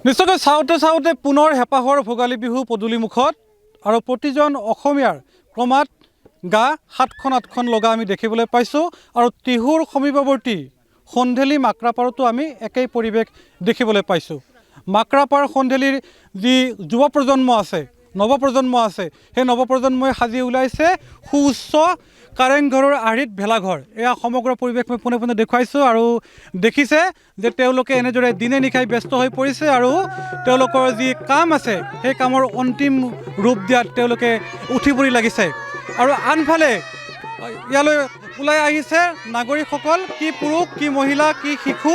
নিশ্চয়কৈ চাওঁতে চাওঁতে পুনৰ হেঁপাহৰ ভোগালী বিহু পদূলিমুখত আৰু প্ৰতিজন অসমীয়াৰ ক্ৰমাৎ গা সাতখন আঠখন লগা আমি দেখিবলৈ পাইছোঁ আৰু টিহুৰ সমীপৱৰ্তী সন্ধেলি মাকৰাপাৰতো আমি একেই পৰিৱেশ দেখিবলৈ পাইছোঁ। মাকৰাপাৰ সন্ধেলিৰ যি যুৱ প্ৰজন্ম আছে, নৱপ্ৰজন্ম আছে, সেই নৱপ্ৰজন্মই সাজি ওলাইছে সুউচ্চ কাৰেংঘৰৰ আৰ্হিত ভেলাঘৰ। এয়া সমগ্ৰ পৰিৱেশ মই পোনে পোনে দেখুৱাইছোঁ আৰু দেখিছে যে তেওঁলোকে এনেদৰে দিনে নিশাই ব্যস্ত হৈ পৰিছে আৰু তেওঁলোকৰ যি কাম আছে সেই কামৰ অন্তিম ৰূপ দিয়াত তেওঁলোকে উঠি পৰি লাগিছে। আৰু আনফালে ইয়ালৈ ওলাই আহিছে নাগৰিকসকল, কি পুৰুষ, কি মহিলা, কি শিশু,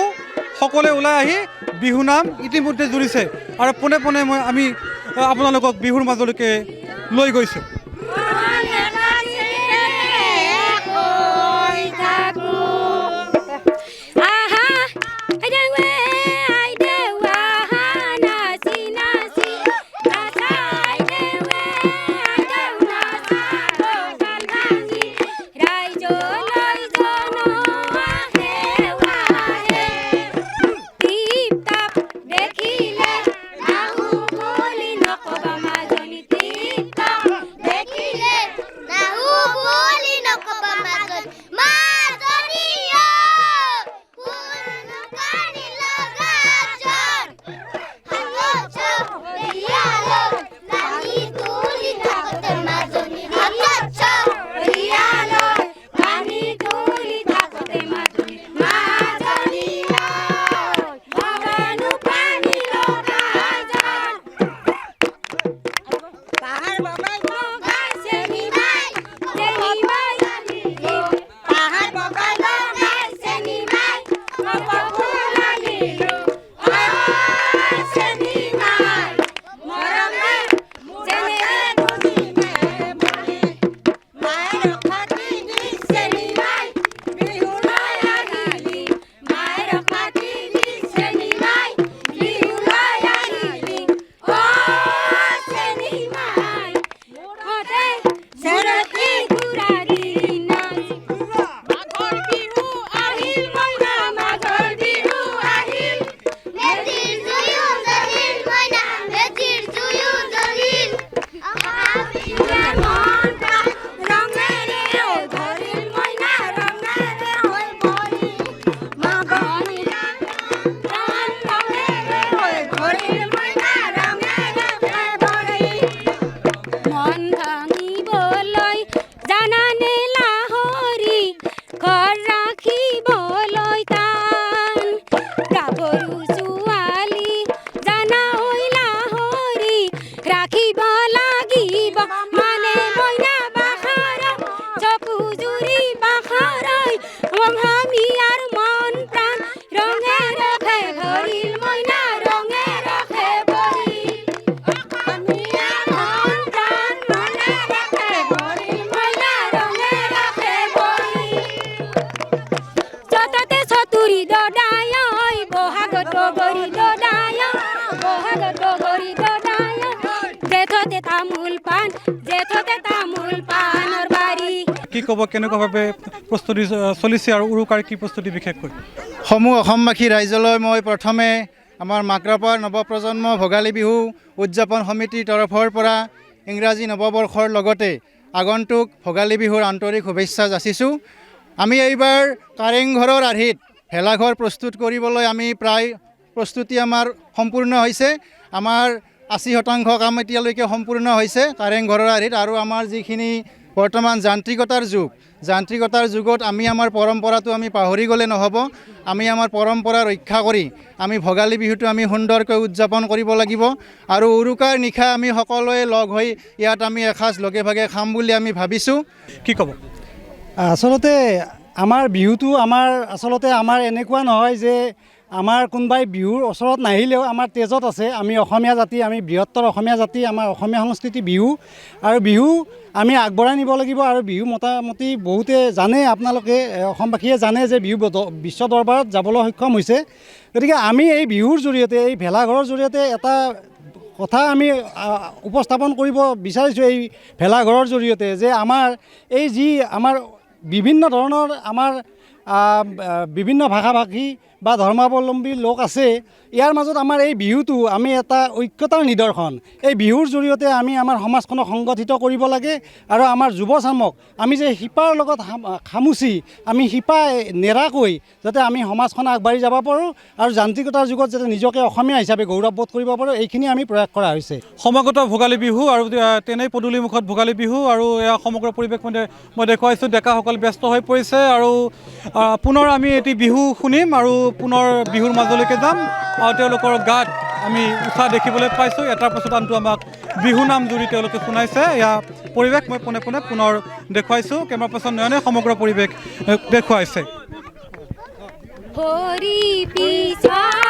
সকলোৱে ওলাই আহি বিহুনাম ইতিমধ্যে জুৰিছে আৰু পোনে পোনে আমি আপোনালোকক বিহুৰ মাজলৈকে লৈ গৈছোঁ। কি ক'ব, কেনেকুৱাভাৱে প্ৰস্তুতি চলিছে আৰু উৰুকাৰ কি প্ৰস্তুতি বিশেষকৈ? সমূহ অসমবাসী ৰাইজলৈ মই প্ৰথমে আমাৰ মাকৰাপাৰ নৱপ্ৰজন্ম ভোগালী বিহু উদযাপন সমিতিৰ তৰফৰ পৰা ইংৰাজী নৱবৰ্ষৰ লগতে আগন্তুক ভোগালী বিহুৰ আন্তৰিক শুভেচ্ছা যাচিছোঁ। আমি এইবাৰ কাৰেংঘৰৰ আৰ্হিত ভেলাঘৰ প্ৰস্তুত কৰিবলৈ আমি প্ৰায় প্ৰস্তুতি আমাৰ সম্পূৰ্ণ হৈছে। আমাৰ ৮০% কাম এতিয়ালৈকে সম্পূৰ্ণ হৈছে কাৰেংঘৰৰ আৰ্হিত। আৰু আমাৰ যিখিনি বৰ্তমান যান্ত্ৰিকতাৰ যুগত আমি আমাৰ পৰম্পৰাটো আমি পাহৰি গ'লে নহ'ব। আমি আমাৰ পৰম্পৰা ৰক্ষা কৰি আমি ভোগালী বিহুটো আমি সুন্দৰকৈ উদযাপন কৰিব লাগিব। আৰু উৰুকাৰ নিশা আমি সকলোৱে লগ হৈ ইয়াত আমি এসাঁজ লগে ভাগে খাম বুলি আমি ভাবিছোঁ। কি ক'ব? আচলতে আমাৰ বিহুটো আমাৰ এনেকুৱা নহয় যে আমাৰ কোনোবাই বিহুৰ ওচৰত নাহিলেও আমাৰ তেজত আছে। আমি অসমীয়া জাতি, আমি বৃহত্তৰ অসমীয়া জাতি, আমাৰ অসমীয়া সংস্কৃতি বিহু, আৰু বিহু আমি আগবঢ়াই নিব লাগিব। আৰু বিহু মোটামুটি বহুতে জানে, আপোনালোকে অসমবাসীয়ে জানে যে বিহু বিশ্ব দৰবাৰত যাবলৈ সক্ষম হৈছে। গতিকে আমি এই বিহুৰ জৰিয়তে, এই ভেলাঘৰৰ জৰিয়তে এটা কথা আমি উপস্থাপন কৰিব বিচাৰিছোঁ এই ভেলাঘৰৰ জৰিয়তে, যে আমাৰ এই যি আমাৰ বিভিন্ন ধৰণৰ আমাৰ বিভিন্ন ভাষা ভাষী, বা ধৰ্মাৱলম্বী লোক আছে ইয়াৰ মাজত আমাৰ এই বিহুটো আমি এটা ঐক্যতাৰ নিদৰ্শন এই বিহুৰ জৰিয়তে আমি আমাৰ সমাজখনক সংগঠিত কৰিব লাগে আৰু আমাৰ যুৱচামক আমি যে শিপাৰ লগত খামুচি আমি শিপা নেৰাকৈ যাতে আমি সমাজখন আগবাঢ়ি যাব পাৰোঁ আৰু যান্ত্ৰিকতাৰ যুগত যাতে নিজকে অসমীয়া হিচাপে গৌৰৱবোধ কৰিব পাৰোঁ এইখিনি আমি প্ৰয়াস কৰা হৈছে সমাগত ভোগালী বিহু আৰু তেনেই পদূলিমুখত ভোগালী বিহু আৰু এয়া সমগ্ৰ পৰিৱেশ মই দেখুৱাইছোঁ ডেকাসকল ব্যস্ত হৈ পৰিছে আৰু পুনৰ আমি এটি বিহু শুনিম আৰু পুনৰ বিহুৰ মাজলৈকে যাম আৰু তেওঁলোকৰ গাত আমি উৎসাহ দেখিবলৈ পাইছোঁ এটাৰ পাছত আনটো আমাক বিহু নাম জুৰি তেওঁলোকে শুনাইছে এয়া পৰিৱেশ মই পোনে পোনে পুনৰ দেখুৱাইছোঁ কেমেৰা পাৰ্চন নয়নে সমগ্ৰ পৰিৱেশ দেখুৱাইছে হৰি পিছা